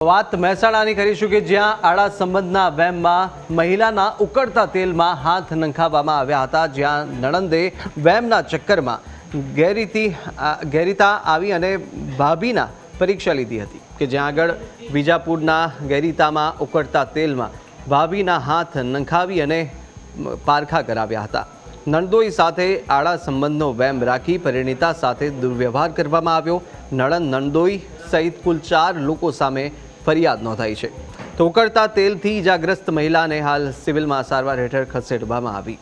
વાત મહેસાણાની કરીશું કે જ્યાં આડા સંબંધના વહેમમાં મહિલાના ઉકળતા તેલમાં હાથ નંખાવવામાં આવ્યા હતા, જ્યાં નણંદે વહેમના ચક્કરમાં ગેરીતા આવી અને ભાભીના પરીક્ષા લીધી હતી કે જ્યાં આગળ વિજાપુરના ગેરીતામાં ઉકળતા તેલમાં ભાભીના હાથ નંખાવી અને પારખા કરાવ્યા હતા। નણદોઈ સાથે આડા સંબંધનો વહેમ રાખી પરિણીતા સાથે દુર્વ્યવહાર કરવામાં આવ્યો। નણંદોઈ સહિત કુલ 4 લોકો સામે ફરિયાદ નોંધાઈ છે। તો ઉકળતા તેલથી ઇજાગ્રસ્ત મહિલાને હાલ સિવિલમાં સારવાર હેઠળ ખસેડવામાં આવી।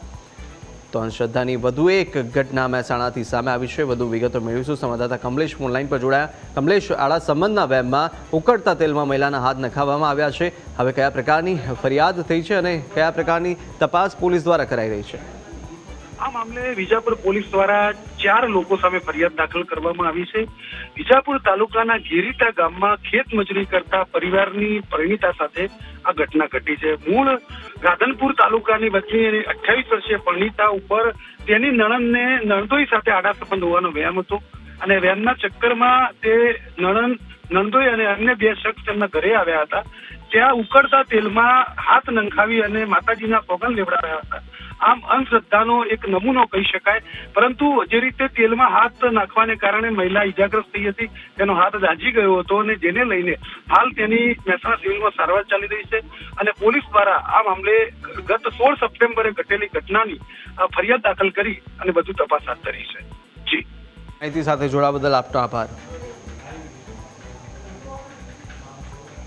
તો અંધશ્રદ્ધાની વધુ એક ઘટના મહેસાણાથી સામે આવી છે। વધુ વિગતો મેળવીશું। સંવાદદાતા કમલેશ ઓનલાઈન પર જોડાયા। કમલેશ, આડા સંબંધના વહેમમાં ઉકળતા તેલમાં મહિલાના હાથ નખાવવામાં આવ્યા છે, હવે કયા પ્રકારની ફરિયાદ થઈ છે અને કયા પ્રકારની તપાસ પોલીસ દ્વારા કરાઈ રહી છે? આ મામલે વિજાપુર પોલીસ દ્વારા 4 લોકો સામે ફરિયાદ દાખલ કરવામાં આવી છે। વિજાપુર તાલુકાના ગેરીતા ગામમાં ખેત મજૂરી કરતા પરિવારની પરિણીતા સાથે આ ઘટના ઘટી છે। મૂળ રાધનપુર તાલુકાની વતની 28 વર્ષીય પરિણીતા ઉપર તેની નણંદોઈ સાથે આડા સંબંધ હોવાનો વહેમ હતો અને વહેમના ચક્કરમાં તે નણંદોઈ અને અન્ય 2 શખ્સ તેમના ઘરે આવ્યા હતા। ત્યાં ઉકળતા તેલમાં હાથ નંખાવી અને માતાજીના સોગંદ લેવડાવ્યા હતા। આમ અંધશ્રદ્ધાનો એક નમૂનો કહી શકાય, પરંતુ જે રીતે તેલમાં હાથ નાખવાને કારણે મહિલા ઇજાગ્રસ્ત થઈ હતી, તેનો હાથ દાઝી ગયો હતો અને જેને લઈને હાલ તેની મહેસાણા સિવિલમાં સારવાર ચાલી રહી છે અને પોલીસ દ્વારા આ મામલે ગત 16 સપ્ટેમ્બરે ઘટેલી ઘટનાની ફરિયાદ દાખલ કરી અને વધુ તપાસ હાથ ધરી છે। જી, માહિતી સાથે જોડાવા બદલ આપનો આભાર।